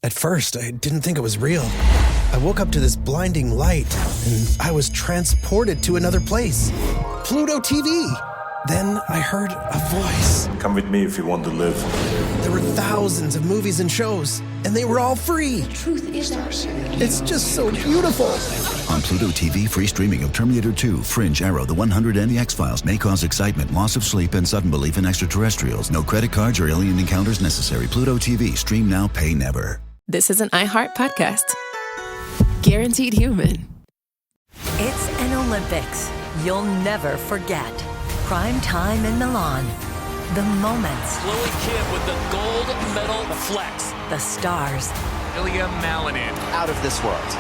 At first, I didn't think it was real. I woke up to this blinding light, and I was transported to another place. Pluto TV! Then I heard a voice. Come with me if you want to live. There were thousands of movies and shows, and they were all free. The truth is our secret. It's just so beautiful. On Pluto TV, free streaming of Terminator 2, Fringe, Arrow, The 100, and The X-Files may cause excitement, loss of sleep, and sudden belief in extraterrestrials. No credit cards or alien encounters necessary. Pluto TV. Stream now, pay never. This is an iHeart podcast. Guaranteed human. It's an Olympics you'll never forget. Prime time in Milan. The moments. Chloe Kim with the gold medal flex. The stars. Ilya Malinin. Out of this world.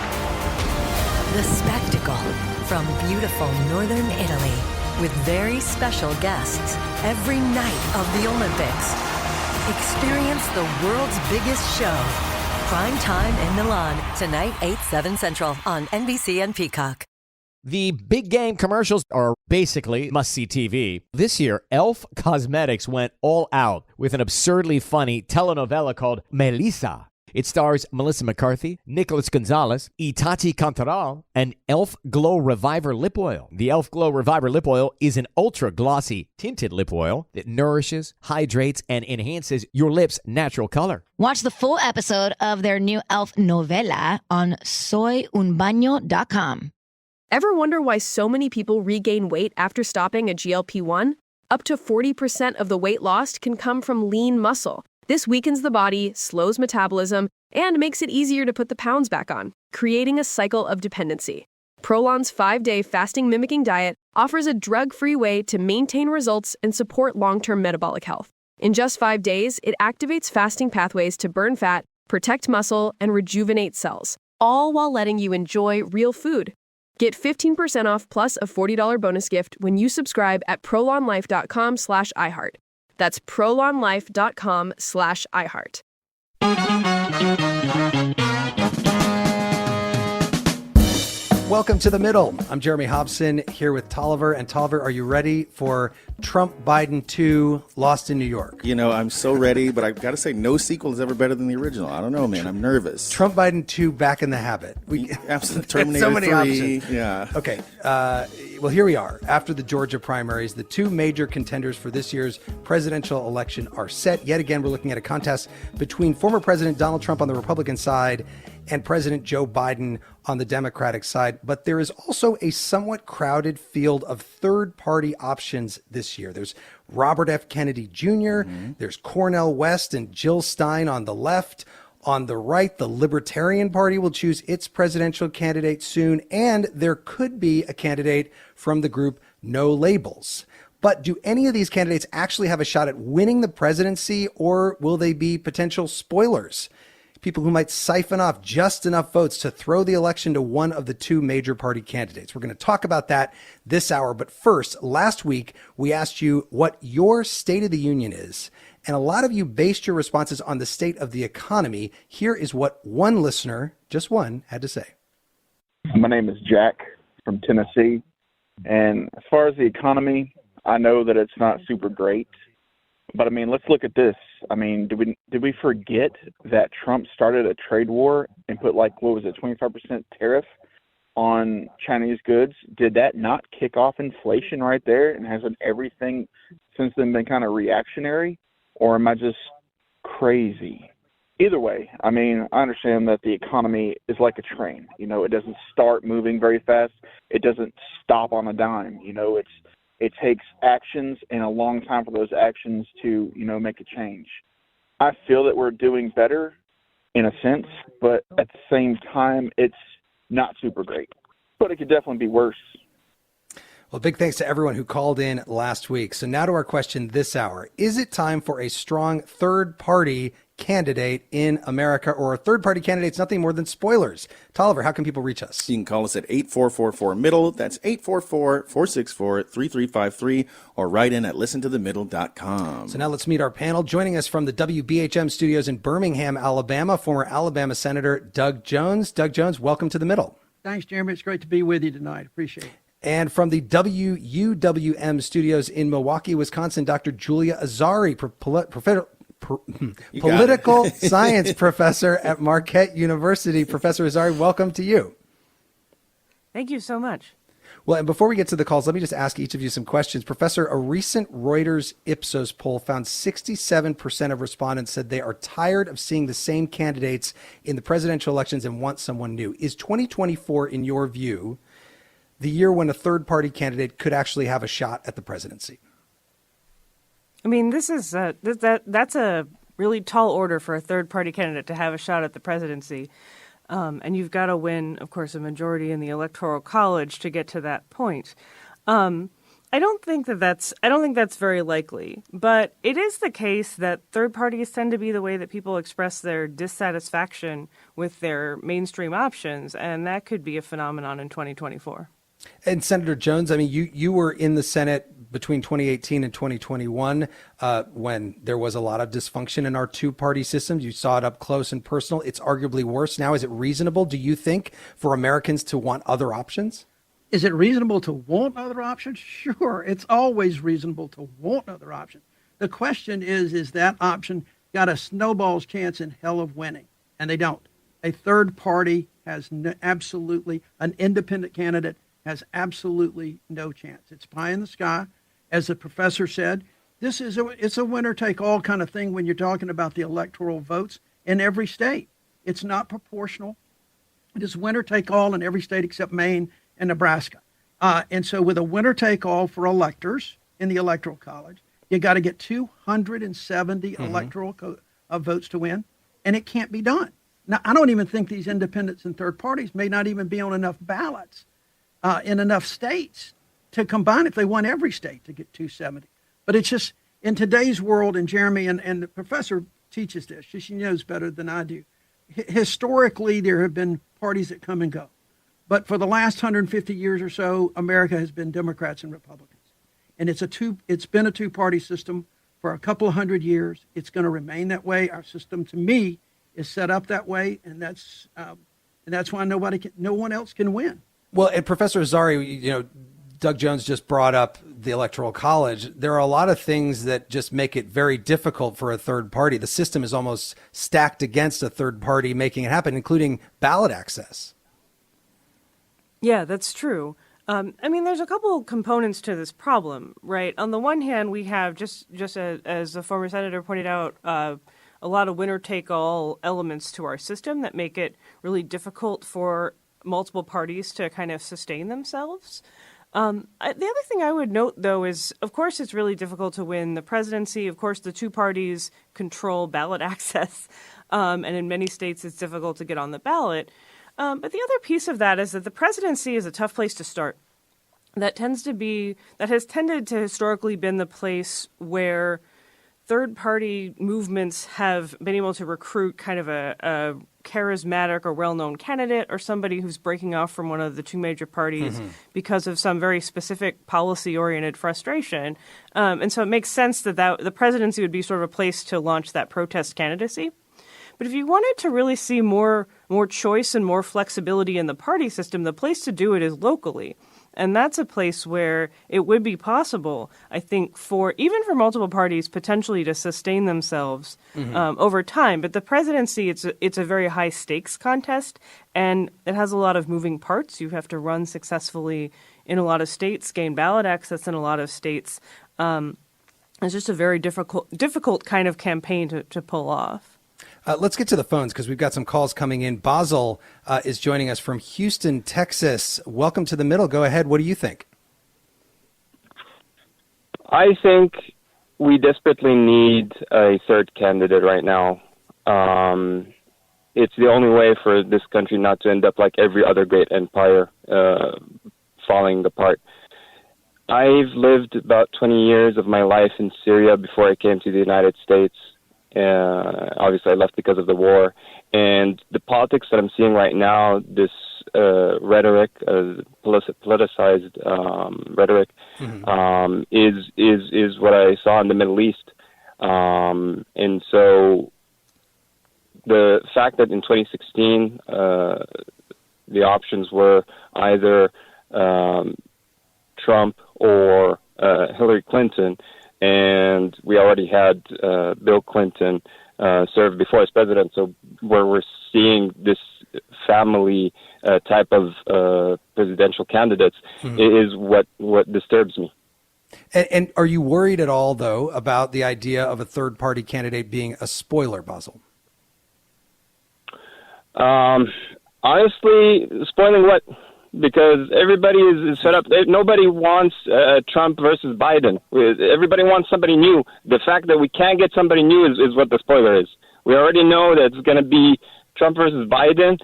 The spectacle from beautiful northern Italy with very special guests every night of the Olympics. Experience the world's biggest show. Prime time in Milan. Tonight, 8/7 Central on NBC and Peacock. The big game commercials are basically must-see TV. This year, Elf Cosmetics went all out with an absurdly funny telenovela called Melissa. It stars Melissa McCarthy, Nicholas Gonzalez, Itati Cantoral, and Elf Glow Reviver Lip Oil. The Elf Glow Reviver Lip Oil is an ultra-glossy tinted lip oil that nourishes, hydrates, and enhances your lips' natural color. Watch the full episode of their new Elf novela on soyunbaño.com. Ever wonder why so many people regain weight after stopping a GLP-1? Up to 40% of the weight lost can come from lean muscle. This weakens the body, slows metabolism, and makes it easier to put the pounds back on, creating a cycle of dependency. Prolon's 5-day fasting-mimicking diet offers a drug-free way to maintain results and support long-term metabolic health. In just 5 days, it activates fasting pathways to burn fat, protect muscle, and rejuvenate cells, all while letting you enjoy real food. Get 15% off plus a $40 bonus gift when you subscribe at prolonlife.com/iHeart. That's prolonlife.com/iHeart. Welcome to The Middle. I'm Jeremy Hobson here with Tolliver. And Tolliver, are you ready for Trump Biden 2 Lost in New York? You know, I'm so ready, but I've got to say no sequel is ever better than the original. I don't know, man. I'm nervous. Trump Biden 2 Back in the Habit. Absolutely. Terminator so many 3. options. Yeah. Okay. Well, here we are. After the Georgia primaries, the two major contenders for this year's presidential election are set. Yet again, we're looking at a contest between former President Donald Trump on the Republican side and President Joe Biden on the Democratic side. But there is also a somewhat crowded field of third-party options this year. There's Robert F. Kennedy Jr., there's Cornel West and Jill Stein on the left. On the right, the Libertarian Party will choose its presidential candidate soon, and there could be a candidate from the group No Labels. But do any of these candidates actually have a shot at winning the presidency, or will they be potential spoilers? People who might siphon off just enough votes to throw the election to one of the two major party candidates. We're going to talk about that this hour. But first, last week, we asked you what your State of the Union is. And a lot of you based your responses on the state of the economy. Here is what one listener, just one, had to say. My name is Jack from Tennessee. And as far as the economy, I know that it's not super great. But, I mean, let's look at this. I mean, did we forget that Trump started a trade war and put, 25% tariff on Chinese goods? Did that not kick off inflation right there? And hasn't everything since then been kind of reactionary? Or am I just crazy? Either way, I mean, I understand that the economy is like a train. You know, it doesn't start moving very fast. It doesn't stop on a dime. You know, it takes actions and a long time for those actions to, make a change. I feel that we're doing better in a sense, but at the same time, it's not super great. But it could definitely be worse. Well, big thanks to everyone who called in last week. So now to our question this hour. Is it time for a strong third-party candidate in America, or third-party candidates nothing more than spoilers? Tolliver, how can people reach us? You can call us at 8444-MIDDLE. That's 844-464-3353, or write in at listentothemiddle.com. So now let's meet our panel. Joining us from the WBHM studios in Birmingham, Alabama, former Alabama Senator Doug Jones. Doug Jones, welcome to the Middle. Thanks, Jeremy. It's great to be with you tonight. Appreciate it. And from the WUWM studios in Milwaukee, Wisconsin, Dr. Julia Azari, political science professor at Marquette University. Professor Azari, welcome to you. Thank you so much. Well, and before we get to the calls, let me just ask each of you some questions. Professor, a recent Reuters Ipsos poll found 67% of respondents said they are tired of seeing the same candidates in the presidential elections and want someone new. Is 2024, in your view, the year when a third-party candidate could actually have a shot at the presidency? I mean, this is that's a really tall order for a third-party candidate to have a shot at the presidency. And you've got to win, of course, a majority in the Electoral College to get to that point. I don't think that's very likely. But it is the case that third parties tend to be the way that people express their dissatisfaction with their mainstream options, and that could be a phenomenon in 2024. And Senator Jones, I mean, you were in the Senate between 2018 and 2021 when there was a lot of dysfunction in our two-party systems. You saw it up close and personal. It's arguably worse now. Is it reasonable, do you think, for Americans to want other options? Is it reasonable to want other options? Sure. It's always reasonable to want other options. The question is that option got a snowball's chance in hell of winning? And they don't. A third party has absolutely, an independent candidate has absolutely no chance. It's pie in the sky. As the professor said, it's a winner-take-all kind of thing when you're talking about the electoral votes in every state. It's not proportional. It is winner-take-all in every state except Maine and Nebraska. And so with a winner-take-all for electors in the Electoral College, you got to get 270 electoral votes to win, and it can't be done. Now, I don't even think these independents and third parties may not even be on enough ballots in enough states to combine if they want every state to get 270. But it's just, in today's world, and Jeremy and the professor teaches this, she knows better than I do. Historically, there have been parties that come and go. But for the last 150 years or so, America has been Democrats and Republicans. And it's been a two-party system for a couple of hundred years. It's going to remain that way. Our system, to me, is set up that way, and that's why no one else can win. Well, and Professor Azari, Doug Jones just brought up the Electoral College. There are a lot of things that just make it very difficult for a third party. The system is almost stacked against a third party making it happen, including ballot access. Yeah, that's true. I mean, there's a couple components to this problem, right? On the one hand, we have, just as the former senator pointed out, a lot of winner-take-all elements to our system that make it really difficult for multiple parties to kind of sustain themselves. The other thing I would note, though, is, of course, it's really difficult to win the presidency. Of course, the two parties control ballot access, and in many states it's difficult to get on the ballot. But the other piece of that is that the presidency is a tough place to start. That has tended to historically been the place where third-party movements have been able to recruit kind of a charismatic or well-known candidate or somebody who's breaking off from one of the two major parties because of some very specific policy-oriented frustration. And so it makes sense that the presidency would be sort of a place to launch that protest candidacy. But if you wanted to really see more choice and more flexibility in the party system, the place to do it is locally. And that's a place where it would be possible, I think, even for multiple parties potentially to sustain themselves over time. But the presidency, it's a very high stakes contest, and it has a lot of moving parts. You have to run successfully in a lot of states, gain ballot access in a lot of states. It's just a very difficult kind of campaign to pull off. Let's get to the phones because we've got some calls coming in. Basil is joining us from Houston, Texas. Welcome to the middle. Go ahead. What do you think? I think we desperately need a third candidate right now. It's the only way for this country not to end up like every other great empire, falling apart. I've lived about 20 years of my life in Syria before I came to the United States. Obviously, I left because of the war. And the politics that I'm seeing right now, this rhetoric, politicized rhetoric, is what I saw in the Middle East. And so the fact that in 2016 the options were either Trump or Hillary Clinton, and we already had Bill Clinton serve before as president. So where we're seeing this family type of presidential candidates is what disturbs me. And are you worried at all, though, about the idea of a third-party candidate being a spoiler, Basil? Honestly, spoiling what? Because everybody is fed up. Nobody wants Trump versus Biden. Everybody wants somebody new. The fact that we can't get somebody new is what the spoiler is. We already know that it's going to be Trump versus Biden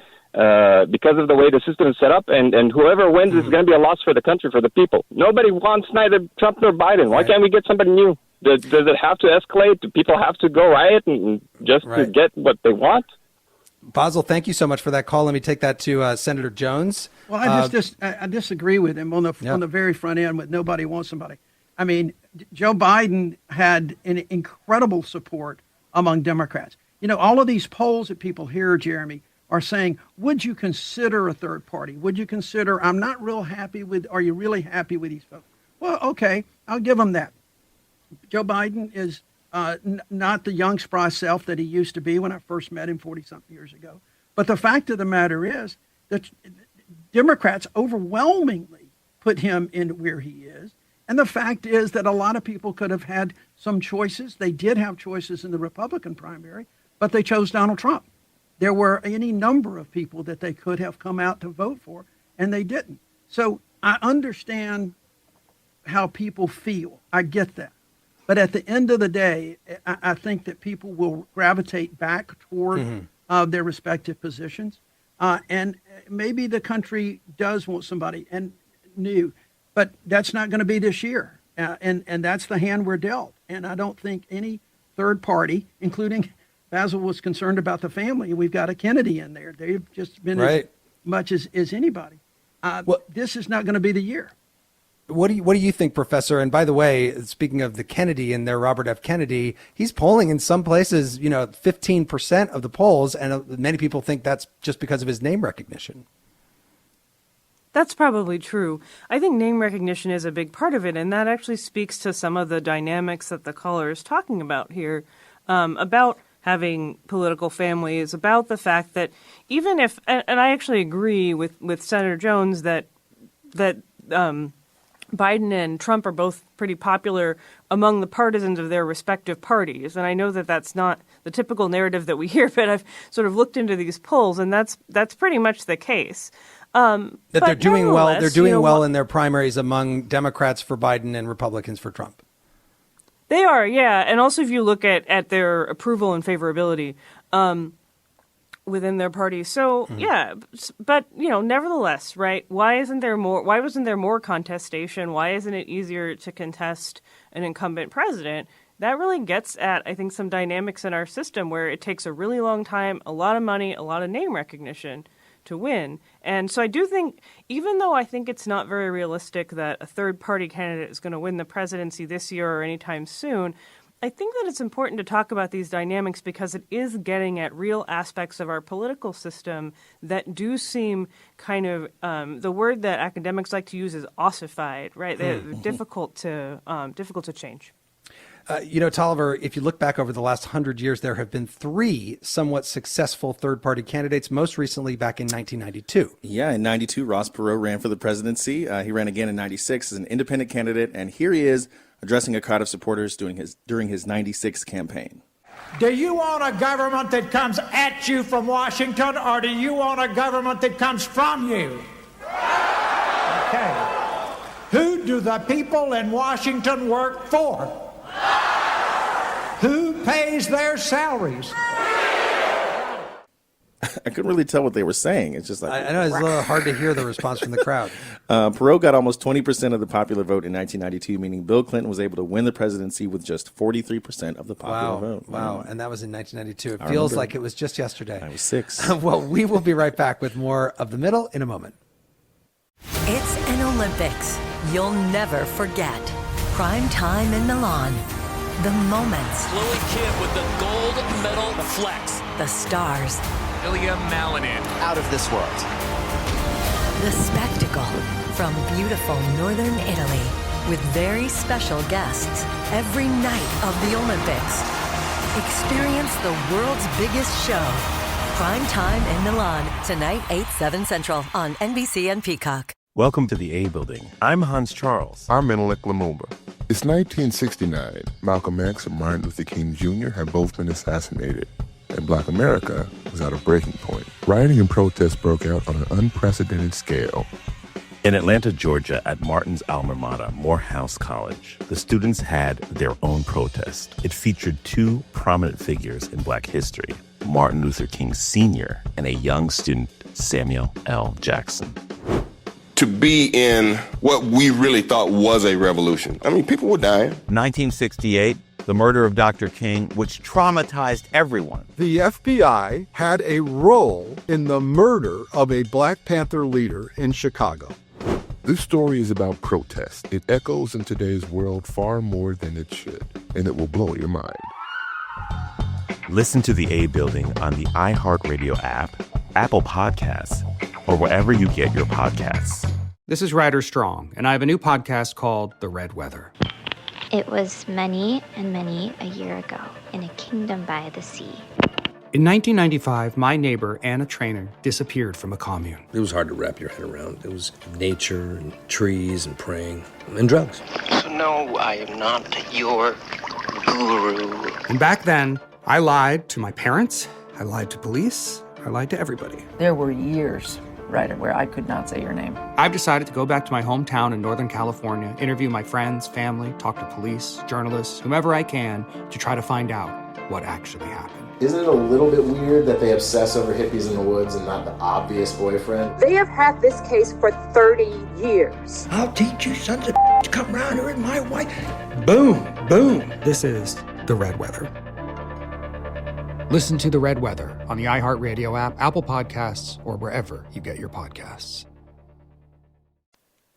because of the way the system is set up, and whoever wins is going to be a loss for the country, for the people. Nobody wants neither Trump nor Biden. Why can't we get somebody new? Does it have to escalate? Do people have to go riot just to get what they want? Basil, thank you so much for that call. Let me take that to Senator Jones. Well, I disagree with him on the very front end with nobody wants somebody. I mean, Joe Biden had an incredible support among Democrats. You know, all of these polls that people hear, Jeremy, are saying, would you consider a third party? Would you consider, I'm not real happy with, are you really happy with these folks? Well, okay, I'll give them that. Joe Biden is not the young, spry self that he used to be when I first met him 40-something years ago. But the fact of the matter is that Democrats overwhelmingly put him in where he is. And the fact is that a lot of people could have had some choices. They did have choices in the Republican primary, but they chose Donald Trump. There were any number of people that they could have come out to vote for, and they didn't. So I understand how people feel. I get that. But at the end of the day, I think that people will gravitate back toward their respective positions. And maybe the country does want somebody new, but that's not going to be this year. And that's the hand we're dealt. And I don't think any third party, including Basil was concerned about the family. We've got a Kennedy in there. They've just been as much as anybody. This is not going to be the year. What do you think, Professor? And by the way, speaking of the Kennedy in there, Robert F. Kennedy, he's polling in some places, 15% of the polls, and many people think that's just because of his name recognition. That's probably true. I think name recognition is a big part of it, and that actually speaks to some of the dynamics that the caller is talking about here, about having political families, about the fact that even if, and I actually agree with Senator Jones that Biden and Trump are both pretty popular among the partisans of their respective parties. And I know that that's not the typical narrative that we hear, but I've sort of looked into these polls, and that's pretty much the case. That they're doing well. They're doing well in their primaries among Democrats for Biden and Republicans for Trump. They are, yeah. And also if you look at their approval and favorability within their party. So, yeah, but, nevertheless, right, why wasn't there more contestation? Why isn't it easier to contest an incumbent president? That really gets at, I think, some dynamics in our system where it takes a really long time, a lot of money, a lot of name recognition to win. And so I do think, even though I think it's not very realistic that a third-party candidate is going to win the presidency this year or anytime soon, I think that it's important to talk about these dynamics because it is getting at real aspects of our political system that do seem kind of, the word that academics like to use is ossified, right? They're difficult to change. Tolliver, if you look back over the last 100 years, there have been 3 somewhat successful third-party candidates, most recently back in 1992. Yeah, in 92, Ross Perot ran for the presidency. He ran again in 96 as an independent candidate, and here he is addressing a crowd of supporters during his 96 campaign. Do you want a government that comes at you from Washington, or do you want a government that comes from you? Okay. Who do the people in Washington work for? Who pays their salaries? I couldn't really tell what they were saying. It's just like I know it's a little hard to hear the response from the crowd. Perot got almost 20% of the popular vote in 1992, meaning Bill Clinton was able to win the presidency with just 43% of the popular vote. Wow. And that was in 1992. It feels like it was just yesterday. I was 6. Well, we will be right back with more of The Middle in a moment. It's an Olympics you'll never forget. Prime time in Milan. The moments. Chloe Kim with the gold medal flex. The stars. Ilya Malinin. Out of this world. The spectacle from beautiful northern Italy. with very special guests every night of the Olympics. Experience the world's biggest show. Prime time in Milan, tonight 8/7 Central on NBC and Peacock. Welcome to the A Building. I'm Hans Charles. I'm Menelik Lumumba. It's 1969. Malcolm X and Martin Luther King Jr. had both been assassinated, and Black America was at a breaking point. Rioting and protests broke out on an unprecedented scale. In Atlanta, Georgia, at Martin's alma mater, Morehouse College, the students had their own protest. It featured two prominent figures in Black history, Martin Luther King Sr. and a young student, Samuel L. Jackson. To be in what we really thought was a revolution. I mean, people were dying. 1968, the murder of Dr. King, which traumatized everyone. The FBI had a role in the murder of a Black Panther leader in Chicago. This story is about protest. It echoes in today's world far more than it should, and it will blow your mind. Listen to the A Building on the iHeartRadio app, Apple Podcasts, or wherever you get your podcasts. This is Ryder Strong, and I have a new podcast called The Red Weather. It was many and many a year ago in a kingdom by the sea. In 1995, my neighbor, Anna Trainer, disappeared from a commune. It was hard to wrap your head around. It was nature and trees and praying and drugs. So no, I am not your guru. And back then, I lied to my parents, I lied to police, I lied to everybody. There were years, Ryder, where I could not say your name. I've decided to go back to my hometown in Northern California, interview my friends, family, talk to police, journalists, whomever I can, to try to find out what actually happened. Isn't it a little bit weird that they obsess over hippies in the woods and not the obvious boyfriend? They have had this case for 30 years. I'll teach you sons of to come around here and my wife. Boom, boom. This is The Red Weather. Listen to The Red Weather on the iHeartRadio app, Apple Podcasts, or wherever you get your podcasts.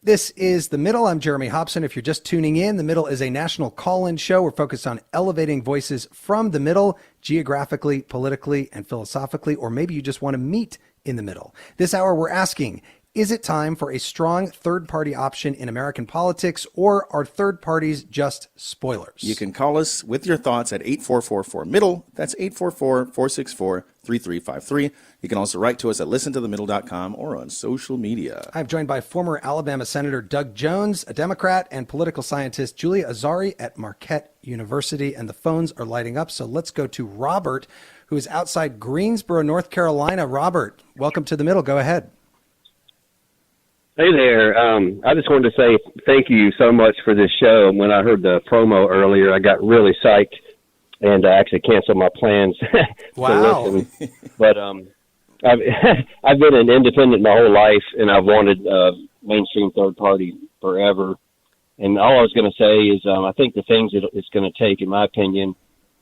This is The Middle. I'm Jeremy Hobson. If you're just tuning in, The Middle is a national call-in show. We're focused on elevating voices from the middle, geographically, politically, and philosophically, or maybe you just want to meet in the middle. This hour, we're asking, is it time for a strong third-party option in American politics, or are third parties just spoilers? You can call us with your thoughts at 844-4MIDDLE. That's 844-464-3353. You can also write to us at listentothemiddle.com or on social media. I'm joined by former Alabama Senator Doug Jones, a Democrat, and political scientist Julia Azari at Marquette University, and the phones are lighting up. So let's go to Robert, who is outside Greensboro, North Carolina. Robert, welcome to The Middle. Go ahead. Hey there. I just wanted to say thank you so much for this show. When I heard the promo earlier, I got really psyched and I actually canceled my plans Wow. to listen. But I've I've been an independent my whole life, and I've wanted mainstream third party forever. And all I was going to say is I think the things that it's going to take, in my opinion,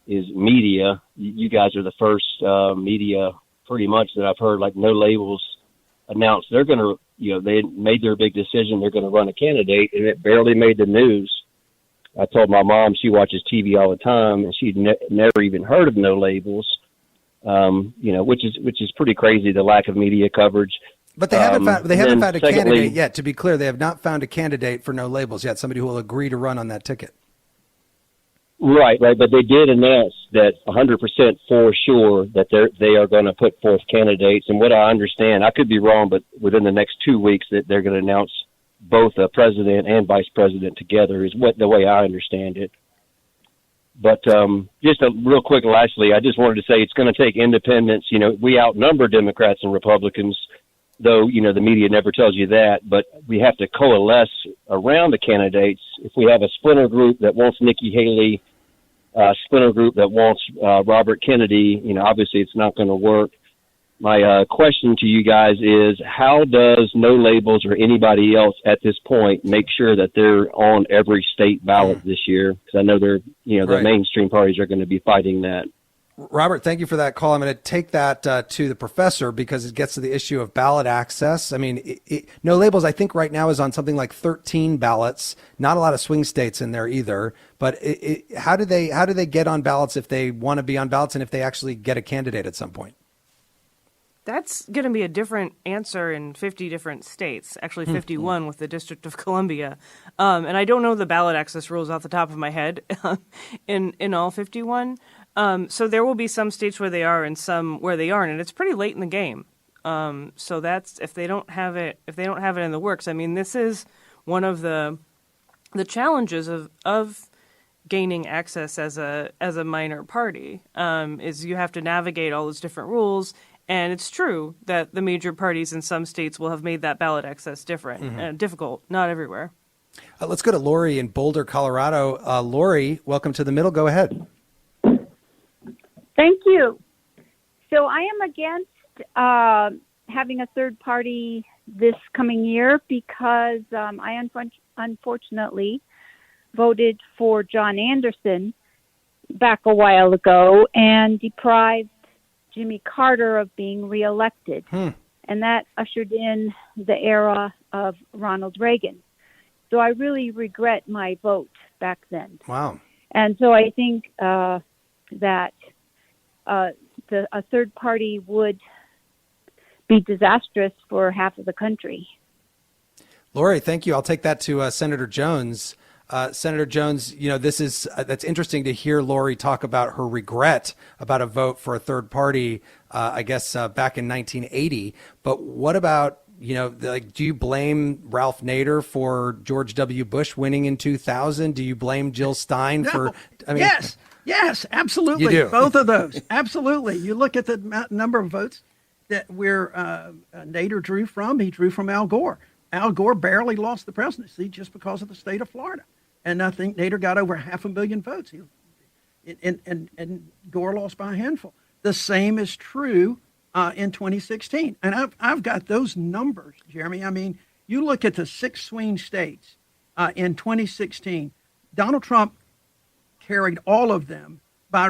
is media. You guys are the first media pretty much that I've heard, like No Labels, announced they're going to, they made their big decision. They're going to run a candidate, and it barely made the news. I told my mom, she watches TV all the time, and she'd never even heard of No Labels, which is pretty crazy, the lack of media coverage. But they haven't found a candidate yet. To be clear, they have not found a candidate for No Labels yet, somebody who will agree to run on that ticket. Right. But they did announce that 100% for sure that they are going to put forth candidates. And what I understand, I could be wrong, but within the next 2 weeks that they're going to announce both a president and vice president together is the way I understand it. But just real quick, lastly, I just wanted to say it's going to take independents. We outnumber Democrats and Republicans, though, the media never tells you that. But we have to coalesce around the candidates. If we have a splinter group that wants Nikki Haley, a splinter group that wants Robert Kennedy, obviously it's not going to work. My question to you guys is, how does No Labels or anybody else at this point make sure that they're on every state ballot this year? Because I know the mainstream parties are going to be fighting that. Robert, thank you for that call. I'm going to take that to the professor because it gets to the issue of ballot access. I mean, No Labels, I think right now is on something like 13 ballots. Not a lot of swing states in there either. But how do they get on ballots if they want to be on ballots and if they actually get a candidate at some point? That's going to be a different answer in 50 different states, actually 51 with the District of Columbia. And I don't know the ballot access rules off the top of my head in all 51. So there will be some states where they are and some where they aren't, and it's pretty late in the game. So that's if they don't have it in the works. I mean, this is one of the challenges of gaining access as a minor party, is you have to navigate all those different rules. And it's true that the major parties in some states will have made that ballot access difficult, not everywhere. Let's go to Lori in Boulder, Colorado. Lori, welcome to the middle. Go ahead. Thank you. So I am against having a third party this coming year because I unfortunately voted for John Anderson back a while ago and deprived Jimmy Carter of being reelected. And that ushered in the era of Ronald Reagan. So I really regret my vote back then. Wow. And so I think that a third party would be disastrous for half of the country. Lori, thank you. I'll take that to Senator Jones. Senator Jones, that's interesting to hear Lori talk about her regret about a vote for a third party, back in 1980. But what about, do you blame Ralph Nader for George W. Bush winning in 2000? Do you blame Jill Stein for? Yes, absolutely. You do. Both of those. Absolutely. You look at the number of votes that Nader drew from. He drew from Al Gore. Al Gore barely lost the presidency just because of the state of Florida. And I think Nader got over 500,000 votes. And Gore lost by a handful. The same is true in 2016. And I've got those numbers, Jeremy. I mean, you look at the 6 swing states in 2016, Donald Trump carried all of them by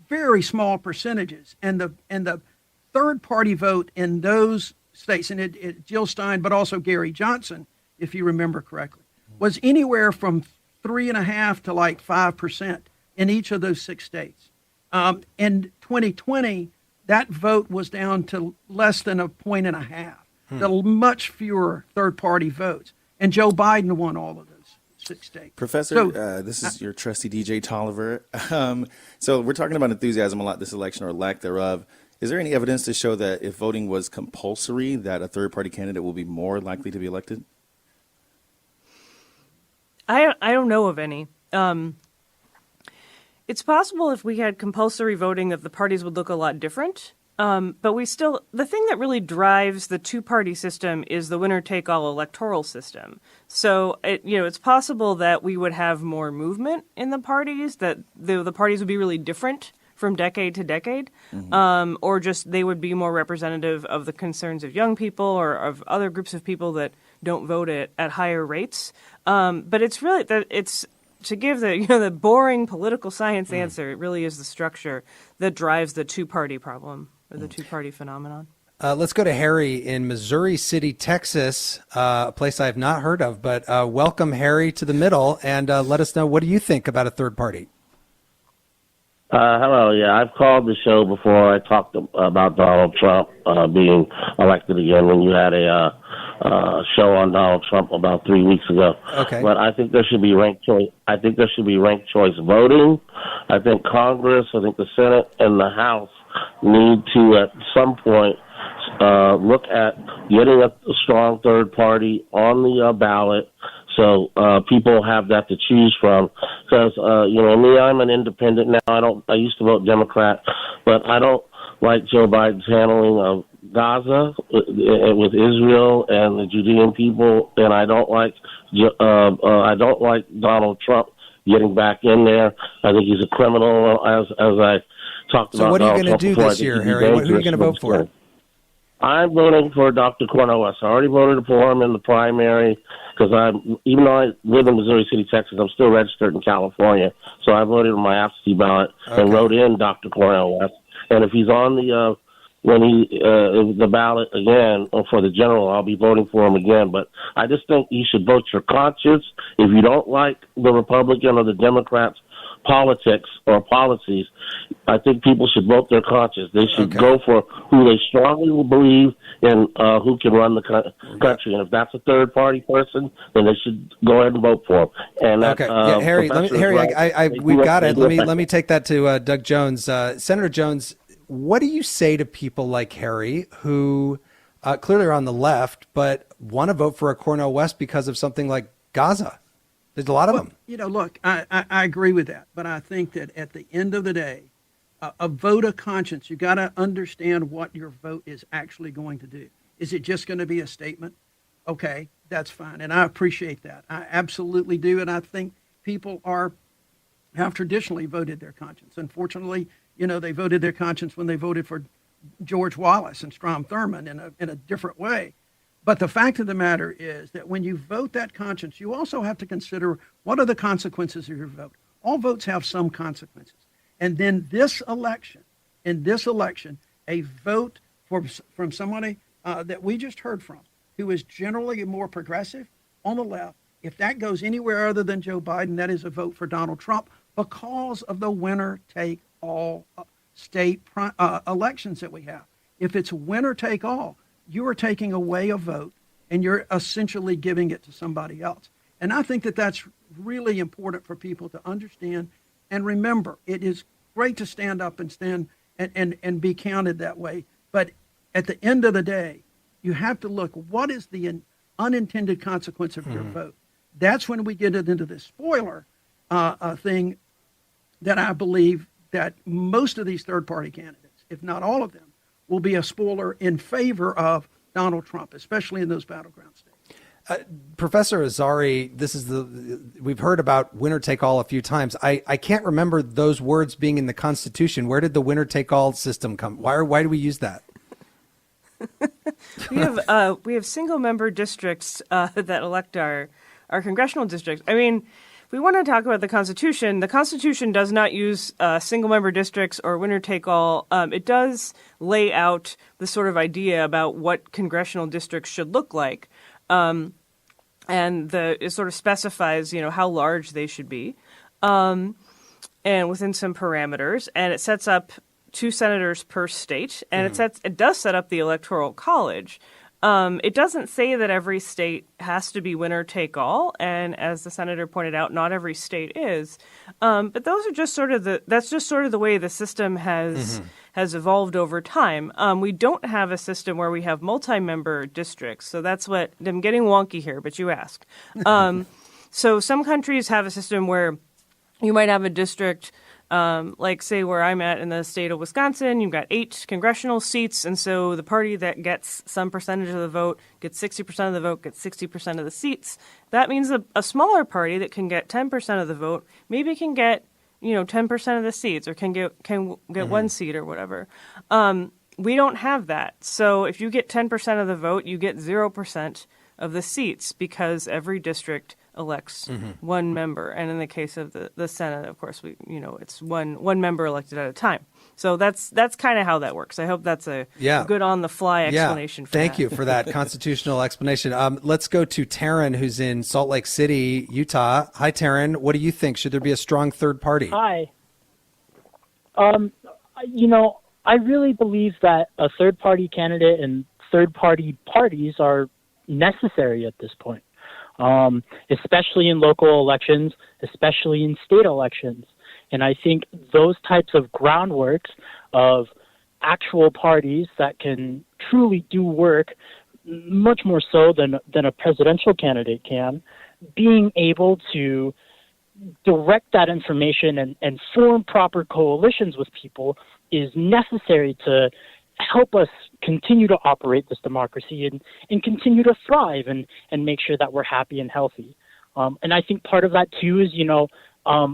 very small percentages. And the third party vote in those states, and Jill Stein, but also Gary Johnson, if you remember correctly, was anywhere from 3.5% to 5% in each of those 6 states. In 2020, that vote was down to less than 1.5 points. Much fewer third-party votes, and Joe Biden won all of those 6 states. Professor, this is your trusty DJ Tolliver. So we're talking about enthusiasm a lot this election, or lack thereof. Is there any evidence to show that if voting was compulsory, that a third-party candidate will be more likely to be elected? I don't know of any. It's possible if we had compulsory voting that the parties would look a lot different. But the thing that really drives the two-party system is the winner-take-all electoral system. So, it's possible that we would have more movement in the parties, that the parties would be really different from decade to decade, or just they would be more representative of the concerns of young people or of other groups of people that don't vote at higher rates. But it's really it's to give the boring political science answer. It really is the structure that drives the two-party problem or the two-party phenomenon. Let's go to Harry in Missouri City, Texas, a place I have not heard of. But welcome, Harry, to the middle, and let us know, what do you think about a third party? Hello. Yeah, I've called the show before. I talked about Donald Trump being elected again when you had a show on Donald Trump about 3 weeks ago. Okay. But I think there should be ranked choice. I think there should be ranked choice voting. I think Congress, I think the Senate and the House need to at some point look at getting a strong third party on the ballot. So people have that to choose from. Because me, I'm an independent now. I used to vote Democrat, but I don't like Joe Biden's handling of Gaza with Israel and the Judean people, and I don't like Donald Trump getting back in there. I think he's a criminal, as I talked about. So what are you going to do this year, Harry? Who are you going to vote for? I'm voting for Dr. Cornel West. I already voted for him in the primary because even though I live in Missouri City, Texas, I'm still registered in California. So I voted on my absentee ballot and wrote in Dr. Cornel West. And if he's on the ballot again for the general, I'll be voting for him again. But I just think you should vote your conscience. If you don't like the Republican or the Democrats, politics or policies. I think people should vote their conscience. They should go for who they strongly believe in, who can run the country. And if that's a third-party person, then they should go ahead and vote for him. And Harry, we've got it. Let me take that to Doug Jones. Senator Jones, what do you say to people like Harry who clearly are on the left, but want to vote for a Cornel West because of something like Gaza? There's a lot of them. Look, I agree with that, but I think that at the end of the day, a vote of conscience, you got to understand what your vote is actually going to do. Is it just going to be a statement? Okay, that's fine, and I appreciate that. I absolutely do, and I think people have traditionally voted their conscience. Unfortunately, they voted their conscience when they voted for George Wallace and Strom Thurmond in a different way. But the fact of the matter is that when you vote that conscience, you also have to consider what are the consequences of your vote. All votes have some consequences. And then in this election, a vote from somebody that we just heard from, who is generally more progressive on the left, if that goes anywhere other than Joe Biden, that is a vote for Donald Trump because of the winner-take-all state elections that we have. If it's winner-take-all, you are taking away a vote and you're essentially giving it to somebody else. And I think that that's really important for people to understand and remember. It is great to stand up and be counted that way. But at the end of the day, you have to look, what is the unintended consequence of your vote? That's when we get into this spoiler thing that I believe that most of these third-party candidates, if not all of them, will be a spoiler in favor of Donald Trump, especially in those battleground states. Professor Azari, we've heard about winner take all a few times. I can't remember those words being in the Constitution. Where did the winner take all system come? Why do we use that? We have single member districts that elect our congressional districts. I mean, if we want to talk about the Constitution does not use single member districts or winner take all. It does lay out the sort of idea about what congressional districts should look like. And it sort of specifies, how large they should be, and within some parameters. And it sets up 2 senators per state, and it does set up the Electoral College. It doesn't say that every state has to be winner take all, and as the senator pointed out, not every state is. But those are just that's just sort of the way the system has evolved over time. We don't have a system where we have multi-member districts, so that's what I'm getting wonky here. But you asked. So some countries have a system where you might have a district. Like, say, where I'm at in the state of Wisconsin, you've got 8 congressional seats, and so the party that gets some percentage of the vote gets 60% of the vote, gets 60% of the seats. That means a smaller party that can get 10% of the vote maybe can get 10% of the seats, or can get 1 seat or whatever. We don't have that. So if you get 10% of the vote, you get 0% of the seats because every district elects 1 member, and in the case of the Senate, of course, it's one member elected at a time. So that's kind of how that works. I hope that's a good on the fly explanation. Thank you for that constitutional explanation. Let's go to Taryn, who's in Salt Lake City, Utah. Hi, Taryn. What do you think? Should there be a strong third party? Hi. I really believe that a third party candidate and third party parties are necessary at this point. Especially in local elections, especially in state elections. And I think those types of groundworks of actual parties that can truly do work much more so than a presidential candidate can, being able to direct that information and form proper coalitions with people is necessary to help us continue to operate this democracy and continue to thrive and make sure that we're happy and healthy. And I think part of that, too, is,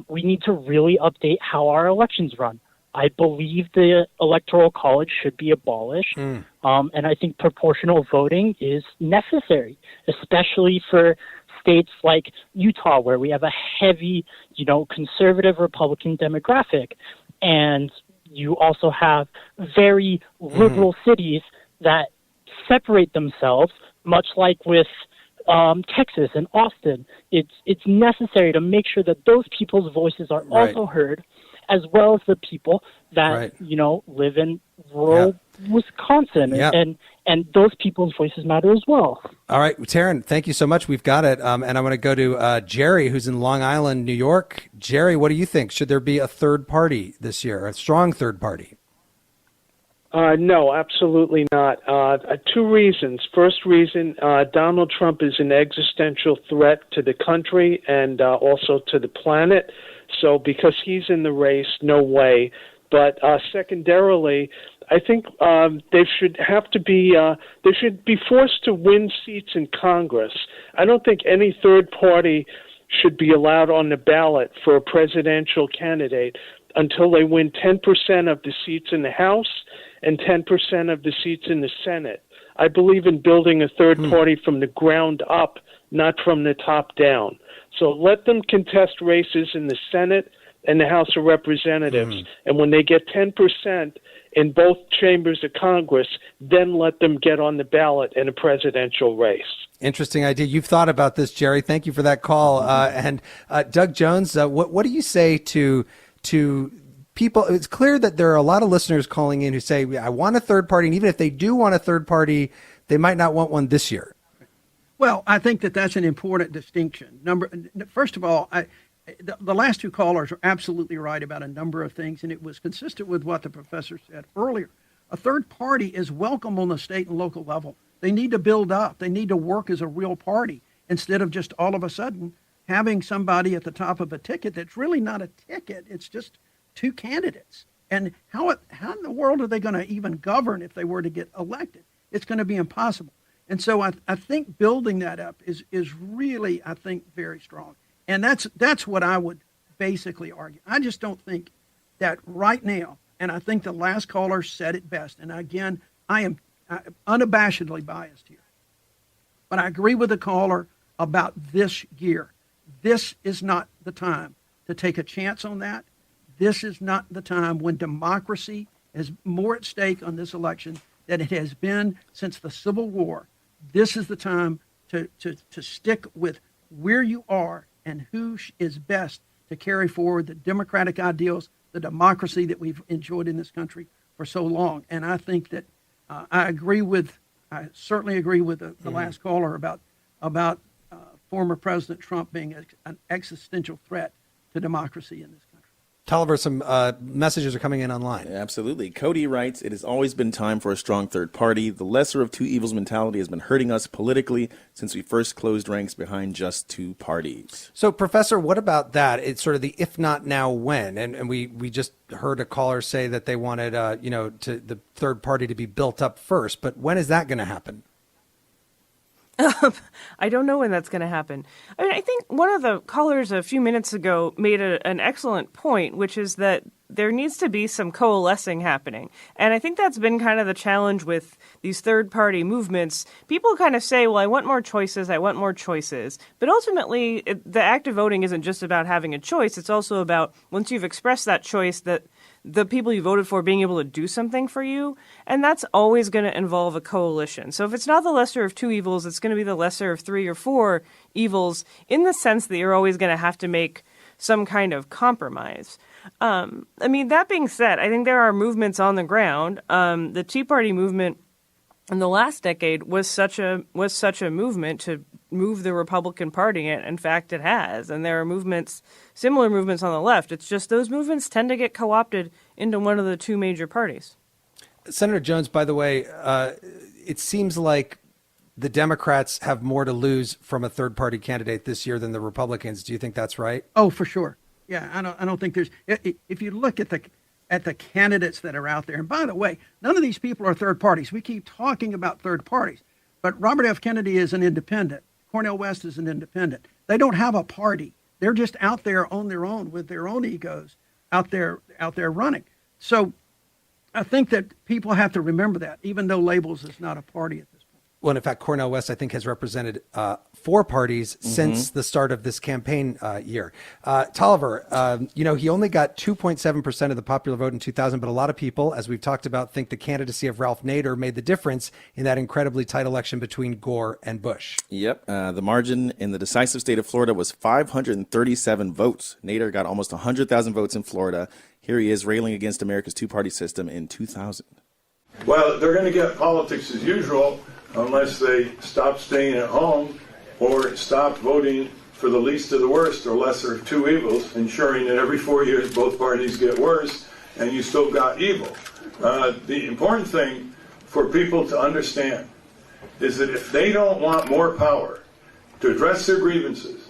we need to really update how our elections run. I believe the Electoral College should be abolished. And I think proportional voting is necessary, especially for states like Utah, where we have a heavy, conservative Republican demographic. And you also have very liberal cities that separate themselves, much like with Texas and Austin. It's necessary to make sure that those people's voices are also heard, as well as the people that live in rural Wisconsin, and those people's voices matter as well. All right, Taryn, thank you so much. We've got it, and I'm going to go to Jerry, who's in Long Island, New York. Jerry, what do you think? Should there be a third party this year, a strong third party? No, absolutely not. 2 reasons. First reason, Donald Trump is an existential threat to the country and also to the planet. So because he's in the race, no way. But secondarily, I think they should be forced to win seats in Congress. I don't think any third party should be allowed on the ballot for a presidential candidate until they win 10% of the seats in the House and 10% of the seats in the Senate. I believe in building a third party from the ground up, not from the top down. So let them contest races in the Senate and the House of Representatives. And when they get 10% in both chambers of Congress, then let them get on the ballot in a presidential race. Interesting idea. You've thought about this, Jerry. Thank you for that call. And Doug Jones, what do you say to people? It's clear that there are a lot of listeners calling in who say, I want a third party. And even if they do want a third party, they might not want one this year. Well, I think that's an important distinction. First of all, the last 2 callers are absolutely right about a number of things, and it was consistent with what the professor said earlier. A third party is welcome on the state and local level. They need to build up. They need to work as a real party instead of just all of a sudden having somebody at the top of a ticket that's really not a ticket. It's just 2 candidates. And how in the world are they going to even govern if they were to get elected? It's going to be impossible. And so I think building that up is really, I think, very strong. And that's what I would basically argue. I just don't think that right now, and I think the last caller said it best, and again, I am unabashedly biased here, but I agree with the caller about this year. This is not the time to take a chance on that. This is not the time when democracy is more at stake on this election than it has been since the Civil War. This is the time to stick with where you are and who is best to carry forward the democratic ideals, the democracy that we've enjoyed in this country for so long. And I think that I certainly agree with the last caller about former President Trump being an existential threat to democracy in this country. Tolliver, some messages are coming in online. Absolutely. Cody writes, it has always been time for a strong third party. The lesser of 2 evils mentality has been hurting us politically since we first closed ranks behind just 2 parties. So, Professor, what about that? It's sort of the if not now, when? And we just heard a caller say that they wanted, to the third party to be built up first. But when is that going to happen? I don't know when that's going to happen. I mean, I think one of the callers a few minutes ago made an excellent point, which is that there needs to be some coalescing happening. And I think that's been kind of the challenge with these third-party movements. People kind of say, well, I want more choices. But ultimately, the act of voting isn't just about having a choice. It's also about, once you've expressed that choice, that the people you voted for being able to do something for you. And that's always going to involve a coalition. So if it's not the lesser of 2 evils, it's going to be the lesser of 3 or 4 evils, in the sense that you're always going to have to make some kind of compromise. That being said, I think there are movements on the ground. The Tea Party movement in the last decade was such a movement to move the Republican Party. In fact, it has. And there are similar movements on the left. It's just those movements tend to get co-opted into one of the 2 major parties. Senator Jones, by the way, it seems like the Democrats have more to lose from a third party candidate this year than the Republicans. Do you think that's right? Oh, for sure. Yeah, I don't think there's. If you look at the candidates that are out there, and by the way, none of these people are third parties. We keep talking about third parties, but Robert F. Kennedy is an independent. Cornel West is an independent. They don't have a party. They're just out there on their own with their own egos out there running. So I think that people have to remember that, even though labels is not a party at this point. well, in fact, Cornel West, I think, has represented 4 parties since the start of this campaign year. Tolliver, he only got 2.7% of the popular vote in 2000, but a lot of people, as we've talked about, think the candidacy of Ralph Nader made the difference in that incredibly tight election between Gore and Bush. Yep. The margin in the decisive state of Florida was 537 votes. Nader got almost 100,000 votes in Florida. Here he is railing against America's two-party system in 2000. Well, they're going to get politics as usual unless they stop staying at home or stop voting for the least of the worst or lesser of two evils, ensuring that every 4 years both parties get worse and you still got evil. The important thing for people to understand is that if they don't want more power to address their grievances,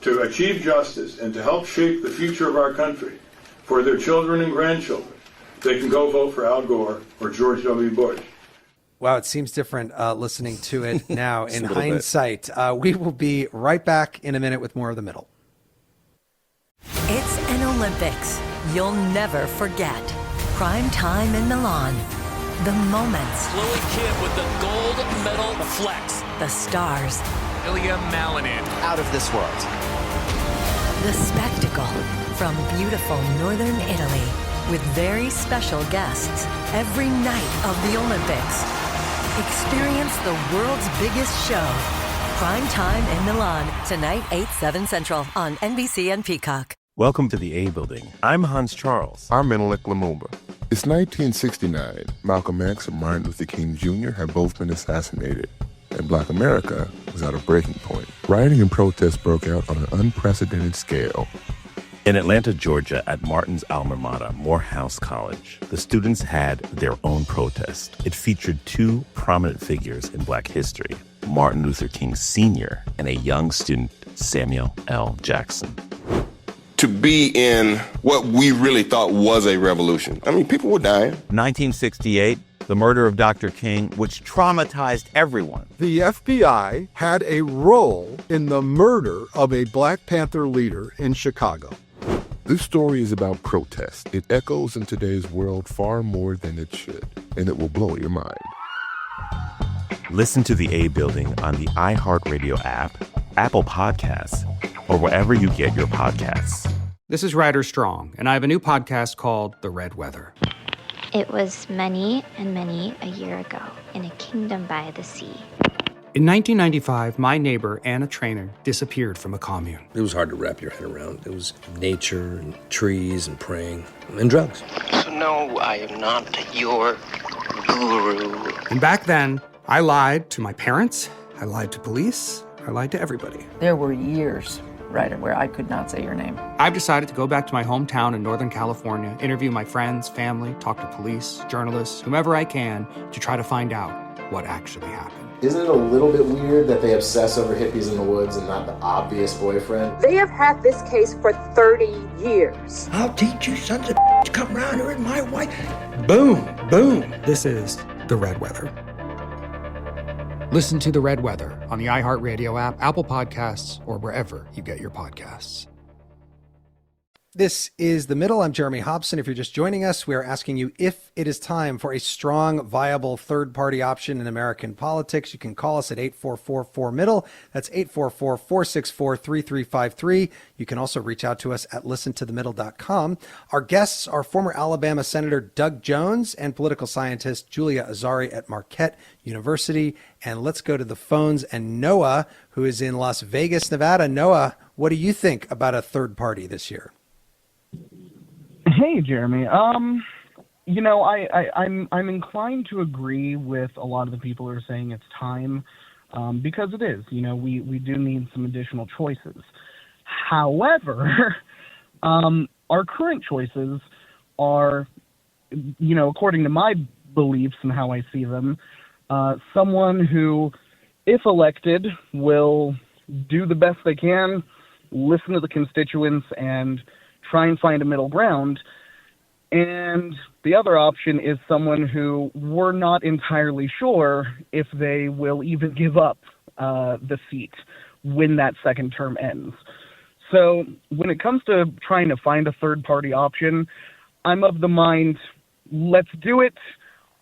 to achieve justice, and to help shape the future of our country for their children and grandchildren, they can go vote for Al Gore or George W. Bush. Wow, it seems different listening to it now in hindsight. We will be right back in a minute with more of The Middle. It's an Olympics you'll never forget. Prime time in Milan. The moments. Chloe Kim with the gold medal flex. The stars. Ilya Malinin. Out of this world. The spectacle from beautiful northern Italy with very special guests every night of the Olympics. Experience the world's biggest show. Prime time in Milan, tonight 8/7 Central on NBC and Peacock. Welcome to the A Building. I'm Hans Charles. I'm Menelik Lumumba. It's 1969. Malcolm X and Martin Luther King Jr. had both been assassinated, and Black America was at a breaking point. Rioting and protests broke out on an unprecedented scale. In Atlanta, Georgia, at Martin's alma mater, Morehouse College, the students had their own protest. It featured 2 prominent figures in Black history, Martin Luther King Sr. and a young student, Samuel L. Jackson. To be in what we really thought was a revolution. I mean, people were dying. 1968, the murder of Dr. King, which traumatized everyone. The FBI had a role in the murder of a Black Panther leader in Chicago. This story is about protest. It echoes in today's world far more than it should, and it will blow your mind. Listen to the A Building on the iHeartRadio app, Apple Podcasts, or wherever you get your podcasts. This is Ryder Strong, and I have a new podcast called The Red Weather. It was many and many a year ago in a kingdom by the sea. In 1995, my neighbor, Anna Trainer, disappeared from a commune. It was hard to wrap your head around. It was nature and trees and praying and drugs. So no, I am not your guru. And back then, I lied to my parents, I lied to police, I lied to everybody. There were years, Ryder, where I could not say your name. I've decided to go back to my hometown in Northern California, interview my friends, family, talk to police, journalists, whomever I can, to try to find out what actually happened. Isn't it a little bit weird that they obsess over hippies in the woods and not the obvious boyfriend? They have had this case for 30 years. I'll teach you sons of to come around here and my wife. Boom, boom. This is The Red Weather. Listen to The Red Weather on the iHeartRadio app, Apple Podcasts, or wherever you get your podcasts. This is The Middle. I'm Jeremy Hobson. If you're just joining us, we are asking you if it is time for a strong, viable third-party option in American politics. You can call us at 844-4MIDDLE. That's 844-464-3353. You can also reach out to us at listentothemiddle.com. Our guests are former Alabama Senator Doug Jones and political scientist Julia Azari at Marquette University. And let's go to the phones and Noah, who is in Las Vegas, Nevada. Noah, what do you think about a third party this year? Hey, Jeremy. I'm inclined to agree with a lot of the people who are saying it's time, because it is. We do need some additional choices. However, our current choices are, according to my beliefs and how I see them, someone who, if elected, will do the best they can, listen to the constituents, and try and find a middle ground. And the other option is someone who we're not entirely sure if they will even give up the seat when that second term ends. So when it comes to trying to find a third party option, I'm of the mind, let's do it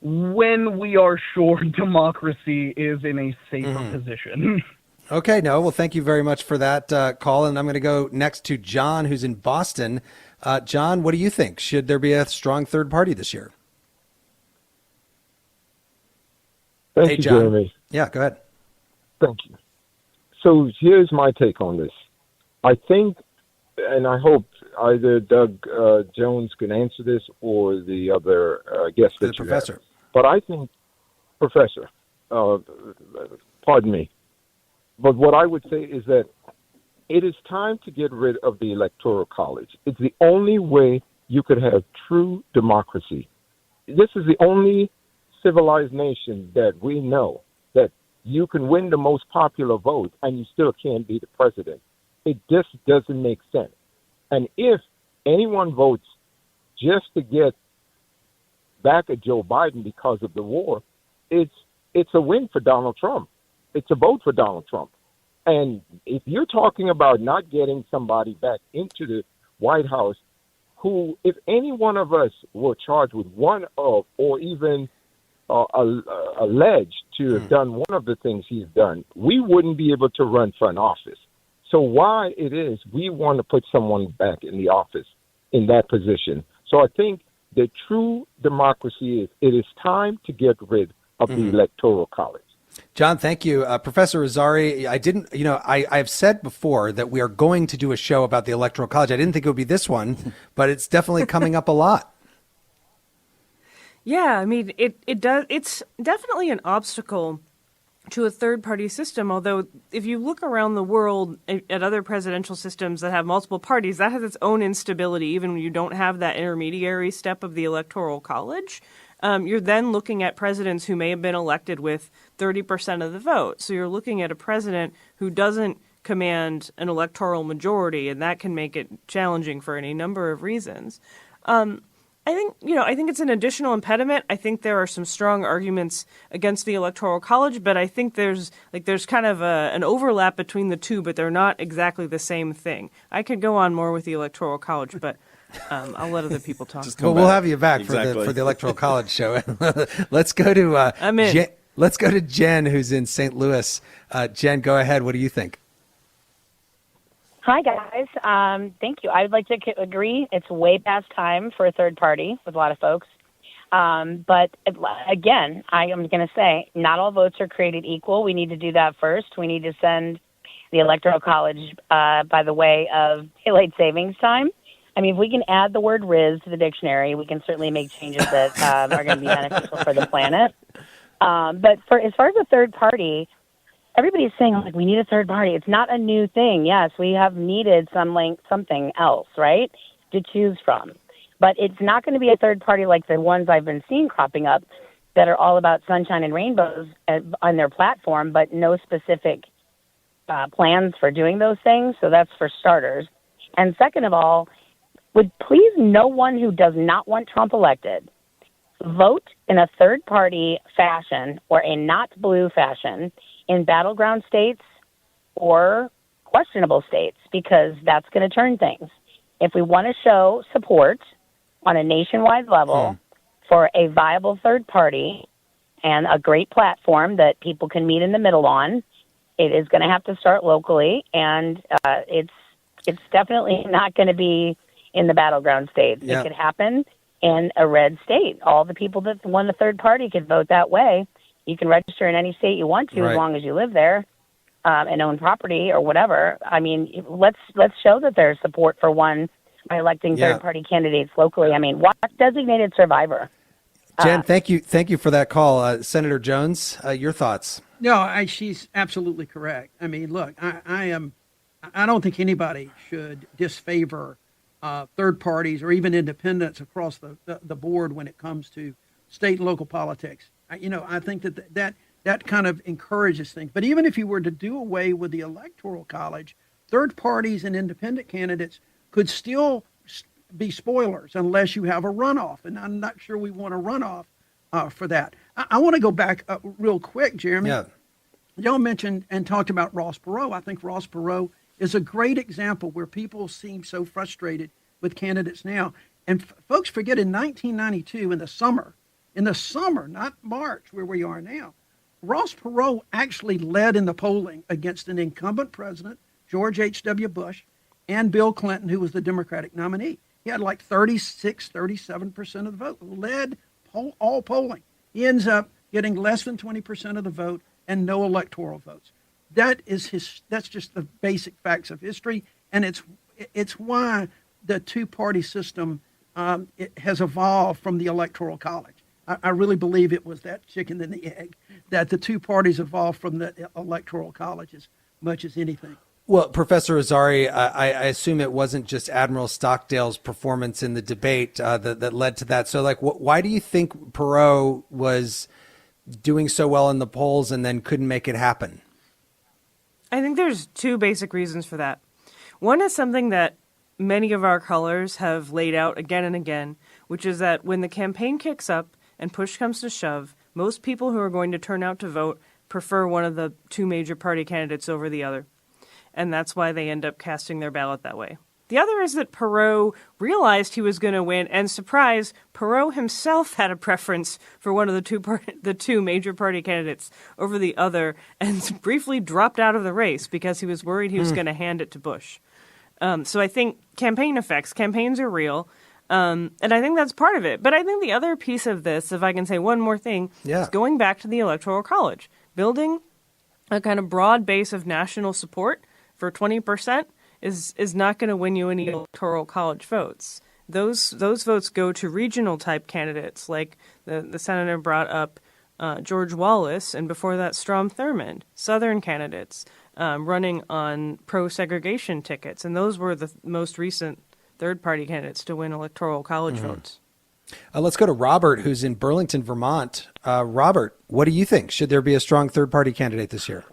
when we are sure democracy is in a safer position. Okay, no, well, thank you very much for that call. And I'm going to go next to John, who's in Boston. John, what do you think? Should there be a strong third party this year? Thank Hey, you, John. Jeremy. Yeah, go ahead. Thank you. So here's my take on this. I think, and I hope either Doug Jones can answer this or the other guest that you professor. have. But I think, Professor, pardon me. But what I would say is that it is time to get rid of the Electoral College. It's the only way you could have true democracy. This is the only civilized nation that we know that you can win the most popular vote and you still can't be the president. It just doesn't make sense. And if anyone votes just to get back at Joe Biden because of the war, it's a win for Donald Trump. It's a vote for Donald Trump. And if you're talking about not getting somebody back into the White House who, if any one of us were charged with one of or even alleged to have done one of the things he's done, we wouldn't be able to run for an office. So why it is we want to put someone back in the office in that position. So I think the true democracy is it is time to get rid of the Electoral College. John, thank you. Professor Azari, I've said before that we are going to do a show about the Electoral College. I didn't think it would be this one, but it's definitely coming up a lot. Yeah, I mean, it does. It's definitely an obstacle to a third-party system, although if you look around the world at other presidential systems that have multiple parties, that has its own instability, even when you don't have that intermediary step of the Electoral College. You're then looking at presidents who may have been elected with 30% of the vote. So you're looking at a president who doesn't command an electoral majority, and that can make it challenging for any number of reasons. I think it's an additional impediment. I think there are some strong arguments against the Electoral College, but I think there's kind of an overlap between the two, but they're not exactly the same thing. I could go on more with the Electoral College, but I'll let other people talk. Well, we'll have you back for the Electoral College show. Let's go to I'm in. Let's go to Jen, who's in St. Louis. Jen, go ahead. What do you think? Hi, guys. Thank you. I would like to agree. It's way past time for a third party with a lot of folks. But again, I am going to say not all votes are created equal. We need to do that first. We need to send the Electoral College by the way of daylight savings time. I mean, if we can add the word Riz to the dictionary, we can certainly make changes that are going to be beneficial for the planet. But as far as a third party, everybody's saying, like, we need a third party. It's not a new thing. Yes, we have needed something else, right, to choose from. But it's not going to be a third party like the ones I've been seeing cropping up that are all about sunshine and rainbows on their platform, but no specific plans for doing those things. So that's for starters. And second of all, would please no one who does not want Trump elected vote in a third-party fashion or a not blue fashion in battleground states or questionable states, because that's going to turn things. If we want to show support on a nationwide level for a viable third party and a great platform that people can meet in the middle on, it is going to have to start locally, and it's definitely not going to be in the battleground states. Yeah. It could happen in a red state. All the people that want a third party could vote that way. You can register in any state you want to, Right. as long as you live there and own property or whatever. I mean, let's show that there's support for one by electing Yeah. third-party candidates locally. I mean, watch Designated Survivor. Jen, thank you for that call. Senator Jones, your thoughts? No, she's absolutely correct. I mean, look, I don't think anybody should disfavor third parties or even independents across the board when it comes to state and local politics. I think that kind of encourages things. But even if you were to do away with the Electoral College, third parties and independent candidates could still be spoilers unless you have a runoff. And I'm not sure we want a runoff for that. I want to go back real quick, Jeremy. Yeah. Y'all mentioned and talked about Ross Perot. I think Ross Perot is a great example where people seem so frustrated with candidates now. And folks forget in 1992, in the summer, In the summer, not March, where we are now, Ross Perot actually led in the polling against an incumbent president, George H.W. Bush, and Bill Clinton, who was the Democratic nominee. He had like 36, 37% of the vote, led all polling. He ends up getting less than 20% of the vote and no electoral votes. That's just the basic facts of history, and it's why the two-party system it has evolved from the Electoral College. I really believe it was that chicken and the egg, that the two parties evolved from the Electoral College as much as anything. Well, Professor Azari, I assume it wasn't just Admiral Stockdale's performance in the debate that led to that. So, why do you think Perot was doing so well in the polls and then couldn't make it happen? I think there's two basic reasons for that. One is something that many of our callers have laid out again and again, which is that when the campaign kicks up and push comes to shove, most people who are going to turn out to vote prefer one of the two major party candidates over the other. And that's why they end up casting their ballot that way. The other is that Perot realized he was going to win, and surprise, Perot himself had a preference for one of the two major party candidates over the other, and briefly dropped out of the race because he was worried he was going to hand it to Bush. So I think campaigns are real, and I think that's part of it. But I think the other piece of this, if I can say one more thing, is going back to the Electoral College, building a kind of broad base of national support for 20% is not going to win you any Electoral College votes. Those votes go to regional type candidates, like the senator brought up George Wallace, and before that Strom Thurmond, Southern candidates running on pro-segregation tickets, and those were the most recent third-party candidates to win Electoral College votes. Let's go to Robert, who's in Burlington, Vermont. Robert, what do you think? Should there be a strong third-party candidate this year?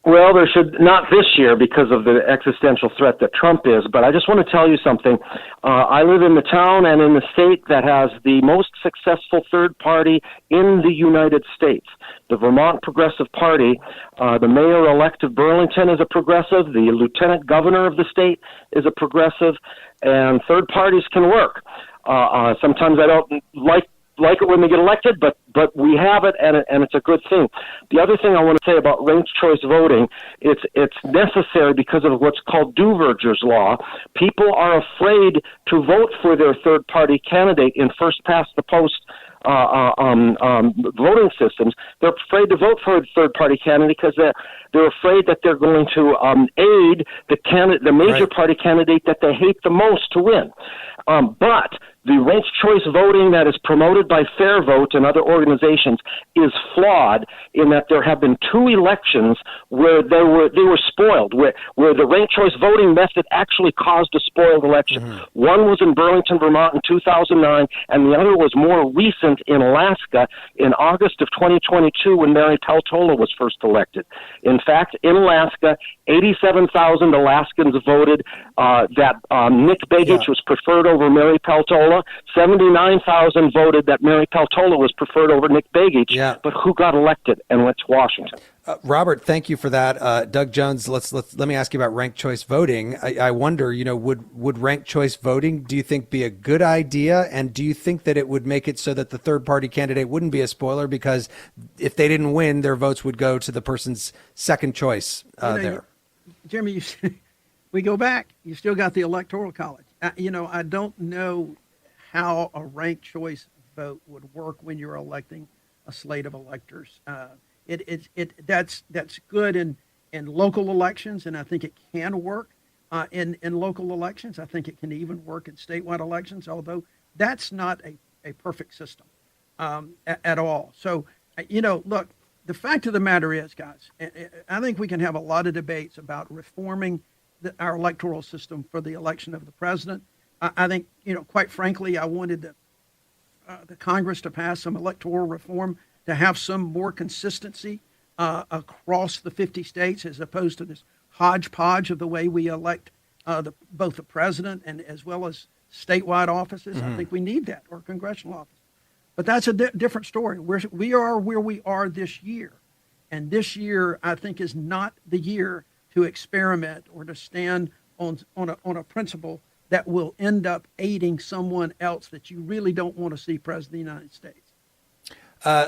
Well, there should not this year because of the existential threat that Trump is, but I just want to tell you something. I live in the town and in the state that has the most successful third party in the United States. The Vermont Progressive Party, the mayor-elect of Burlington is a progressive, the lieutenant governor of the state is a progressive, and third parties can work. Sometimes I don't like it when they get elected, but we have it, and it's a good thing. The other thing I want to say about ranked choice voting, it's necessary because of what's called Duverger's law. People are afraid to vote for their third-party candidate in first-past-the-post voting systems. They're afraid to vote for a third-party candidate because they're afraid that they're going to aid the major party candidate that they hate the most to win. But the ranked choice voting that is promoted by Fair Vote and other organizations is flawed in that there have been two elections where they were spoiled, where the ranked choice voting method actually caused a spoiled election. One was in Burlington, Vermont in 2009, and the other was more recent in Alaska in August of 2022 when Mary Peltola was first elected. In fact, in Alaska, 87,000 Alaskans voted that Nick Begich was preferred over Mary Peltola. 79,000 voted that Mary Peltola was preferred over Nick Begich. But who got elected and went to Washington? Robert, thank you for that. Doug Jones, let me ask you about ranked choice voting. I wonder, would ranked choice voting, do you think, be a good idea? And do you think that it would make it so that the third party candidate wouldn't be a spoiler because if they didn't win, their votes would go to the person's second choice there? Jeremy, we go back. You still got the Electoral College. I don't know how a ranked choice vote would work when you're electing a slate of electors. That's good in local elections, and I think it can work in local elections. I think it can even work in statewide elections, although that's not a perfect system at all. So, look, the fact of the matter is, guys, I think we can have a lot of debates about reforming our electoral system for the election of the president. I think, quite frankly, I wanted the Congress to pass some electoral reform to have some more consistency across the 50 states as opposed to this hodgepodge of the way we elect both the president and as well as statewide offices. I think we need that, or congressional office. But that's a different story. We are where we are this year. And this year, I think, is not the year to experiment or to stand on a principle that will end up aiding someone else that you really don't want to see president of the United States.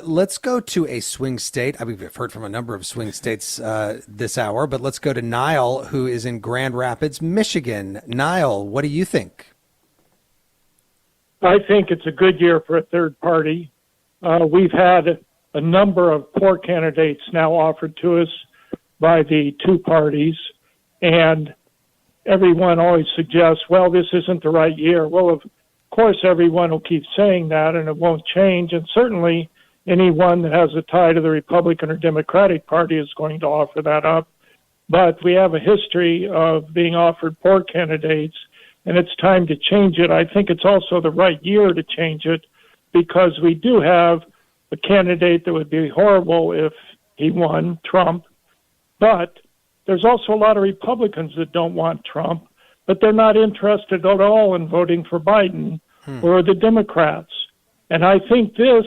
Let's go to a swing state. I mean, we've heard from a number of swing states this hour, but let's go to Niall, who is in Grand Rapids, Michigan. Niall, what do you think? I think it's a good year for a third party. We've had a number of poor candidates now offered to us by the two parties, and everyone always suggests, well, this isn't the right year. Well, of course, everyone will keep saying that, and it won't change, and certainly anyone that has a tie to the Republican or Democratic Party is going to offer that up. But we have a history of being offered poor candidates, and it's time to change it. I think it's also the right year to change it because we do have a candidate that would be horrible if he won, Trump. But there's also a lot of Republicans that don't want Trump, but they're not interested at all in voting for Biden or the Democrats. And I think this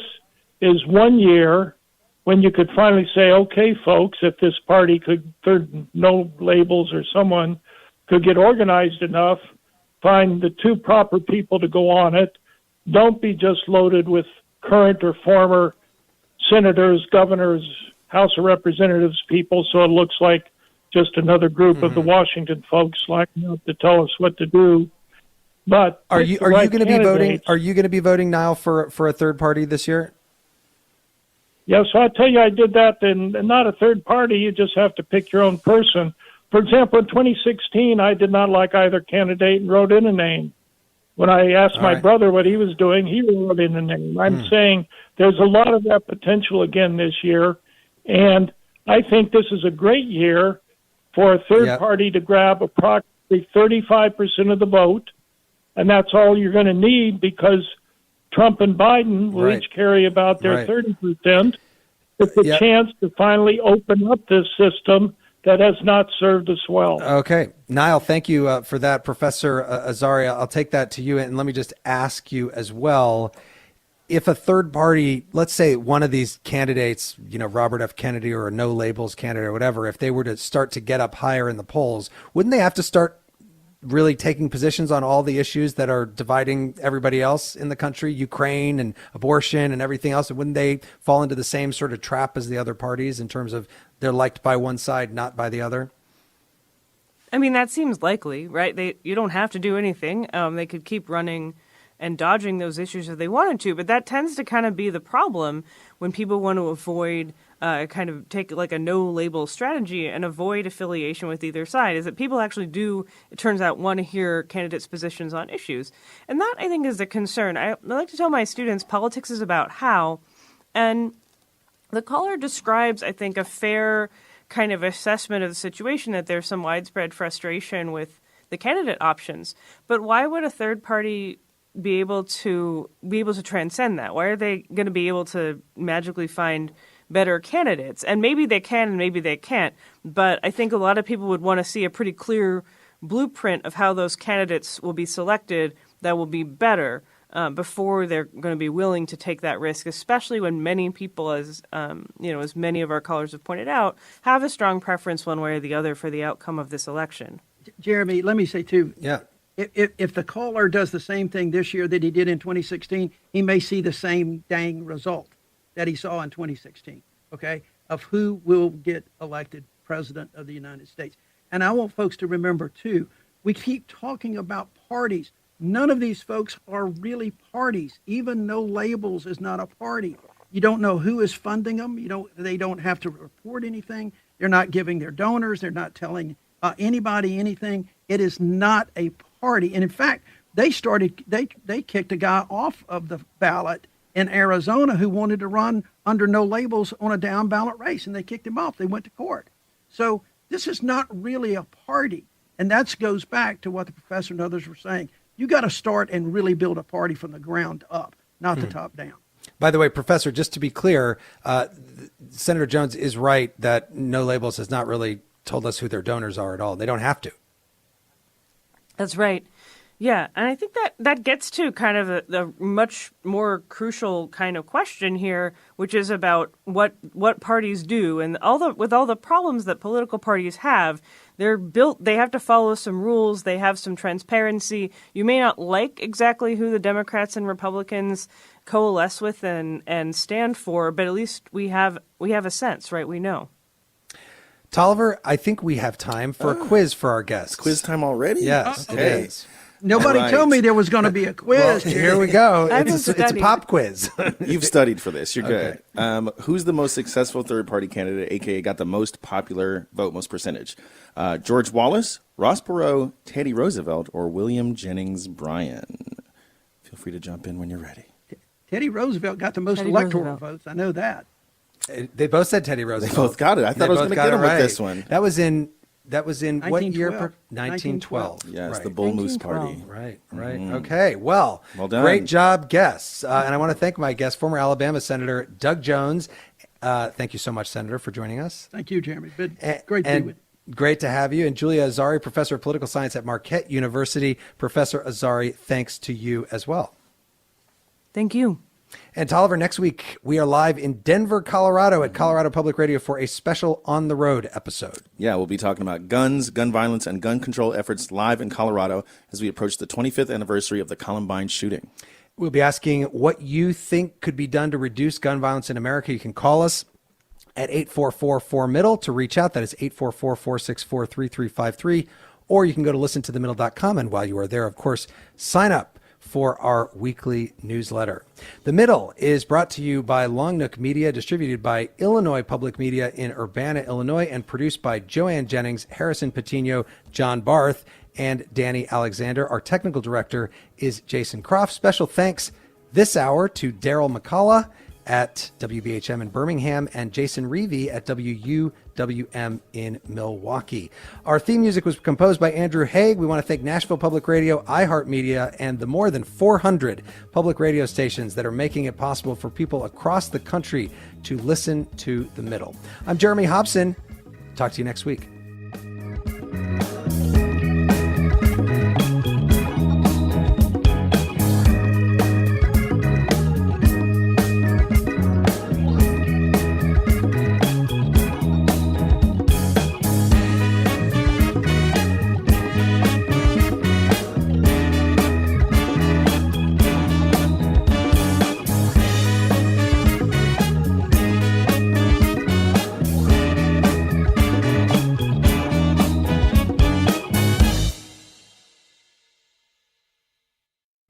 is 1 year when you could finally say, okay, folks, if this party could, no labels or someone could get organized enough, find the two proper people to go on it. Don't be just loaded with current or former senators, governors, House of Representatives people, so it looks like just another group of the Washington folks lining up to tell us what to do. But are you going to be voting? Are you going to be voting, Niall, for a third party this year? Yes, so I tell you, I did that, and not a third party. You just have to pick your own person. For example, in 2016, I did not like either candidate and wrote in a name. When I asked my brother what he was doing, he wrote in a name. I'm saying there's a lot of that potential again this year, and I think this is a great year for a third party to grab approximately 35% of the vote, and that's all you're going to need because Trump and Biden will each carry about their 30%. It's a chance to finally open up this system that has not served us well. Okay. Niall, thank you for that. Professor Azari, I'll take that to you. And let me just ask you as well, if a third party, let's say one of these candidates, Robert F. Kennedy or a no labels candidate or whatever, if they were to start to get up higher in the polls, wouldn't they have to start really taking positions on all the issues that are dividing everybody else in the country, Ukraine and abortion and everything else? And wouldn't they fall into the same sort of trap as the other parties in terms of they're liked by one side, not by the other? I mean, that seems likely, right? You don't have to do anything. They could keep running and dodging those issues if they wanted to, but that tends to kind of be the problem when people want to avoid kind of take like a no label strategy and avoid affiliation with either side, is that people actually do, it turns out, want to hear candidates' positions on issues. And that, I think, is a concern. I like to tell my students politics is about how, and the caller describes, I think, a fair kind of assessment of the situation, that there's some widespread frustration with the candidate options. But why would a third party be able to transcend that? Why are they going to be able to magically find better candidates? And maybe they can and maybe they can't, but I think a lot of people would want to see a pretty clear blueprint of how those candidates will be selected that will be better before they're going to be willing to take that risk, especially when many people, as as many of our callers have pointed out, have a strong preference one way or the other for the outcome of this election. Jeremy, let me say too, if the caller does the same thing this year that he did in 2016, he may see the same dang result that he saw in 2016, okay, of who will get elected president of the United States. And I want folks to remember, too, we keep talking about parties. None of these folks are really parties. Even No Labels is not a party. You don't know who is funding them. They don't have to report anything. They're not giving their donors. They're not telling anybody anything. It is not a party. And in fact, they kicked a guy off of the ballot in Arizona who wanted to run under No Labels on a down ballot race, and they kicked him off. They went to court. So this is not really a party. And that goes back to what the professor and others were saying. You got to start and really build a party from the ground up, not the top down. By the way, Professor, just to be clear, Senator Jones is right that No Labels has not really told us who their donors are at all. They don't have to. That's right. Yeah, and I think that gets to kind of the much more crucial kind of question here, which is about what parties do, and with all the problems that political parties have, they have to follow some rules, they have some transparency. You may not like exactly who the Democrats and Republicans coalesce with and stand for, but at least we have a sense, right? We know. Tolliver, I think we have time for a quiz for our guests. Quiz time already? Yes, okay. It is. Nobody told me there was going to be a quiz. Well, here we go. It's a pop quiz. You've studied for this. You're good. Who's the most successful third-party candidate, a.k.a. got the most popular vote, most percentage? George Wallace, Ross Perot, Teddy Roosevelt, or William Jennings Bryan? Feel free to jump in when you're ready. Teddy Roosevelt got the most electoral votes. I know that. They both said Teddy Roosevelt. They both got it. I thought I was going to get him with this one. That was in what year? 1912. Yes, right. the Bull Moose Party. Right. Mm-hmm. Okay, well done. Great job, guests. And I want to thank my guest, former Alabama Senator Doug Jones. Thank you so much, Senator, for joining us. Thank you, Jeremy. Great to be with you. Great to have you. And Julia Azari, Professor of Political Science at Marquette University. Professor Azari, thanks to you as well. Thank you. And Tolliver, next week we are live in Denver, Colorado at Colorado Public Radio for a special On the Road episode. Yeah, we'll be talking about guns, gun violence, and gun control efforts live in Colorado as we approach the 25th anniversary of the Columbine shooting. We'll be asking what you think could be done to reduce gun violence in America. You can call us at 844-4MIDDLE to reach out. That is 844-464-3353. Or you can go to listentothemiddle.com. And while you are there, of course, sign up for our weekly newsletter. The Middle is brought to you by Long Nook Media, distributed by Illinois Public Media in Urbana, Illinois, and produced by Joanne Jennings, Harrison Patino, John Barth, and Danny Alexander. Our technical director is Jason Croft. Special thanks this hour to Daryl McCullough at WBHM in Birmingham and Jason Reevey at WUWM in Milwaukee. Our theme music was composed by Andrew Haig. We want to thank Nashville Public Radio, iHeartMedia, and the more than 400 public radio stations that are making it possible for people across the country to listen to The Middle. I'm Jeremy Hobson. Talk to you next week.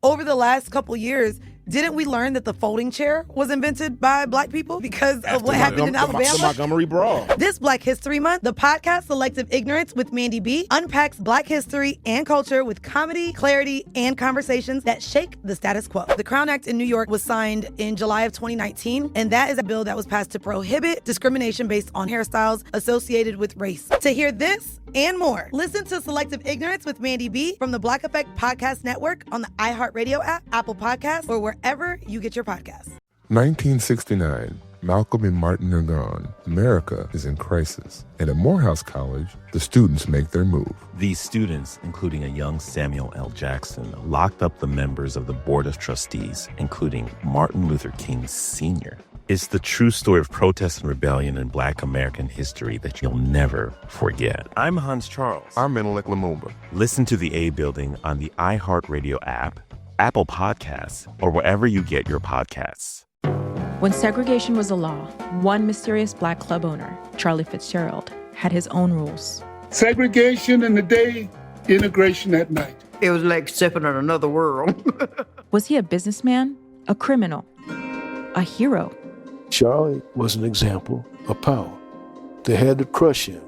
Over the last couple years, didn't we learn that the folding chair was invented by Black people because of what happened in Alabama? The Montgomery Brawl. This Black History Month, the podcast Selective Ignorance with Mandy B unpacks Black history and culture with comedy, clarity, and conversations that shake the status quo. The Crown Act in New York was signed in July of 2019, and that is a bill that was passed to prohibit discrimination based on hairstyles associated with race. To hear this and more, listen to Selective Ignorance with Mandy B from the Black Effect Podcast Network on the iHeartRadio app, Apple Podcasts, or wherever you get your podcasts. 1969. Malcolm and Martin are gone. America is in crisis. And at Morehouse College, the students make their move. These students, including a young Samuel L. Jackson, locked up the members of the Board of Trustees, including Martin Luther King Sr. It's the true story of protest and rebellion in Black American history that you'll never forget. I'm Hans Charles. I'm Menelik Lumumba. Listen to The A Building on the iHeartRadio app, Apple Podcasts, or wherever you get your podcasts. When segregation was a law, one mysterious Black club owner, Charlie Fitzgerald, had his own rules. Segregation in the day, integration at night. It was like stepping on another world. Was he a businessman, a criminal, a hero? Charlie was an example of power. They had to crush him.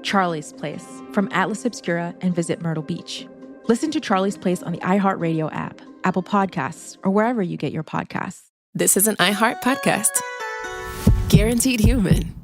Charlie's Place, from Atlas Obscura and Visit Myrtle Beach. Listen to Charlie's Place on the iHeartRadio app, Apple Podcasts, or wherever you get your podcasts. This is an iHeart podcast. Guaranteed Human.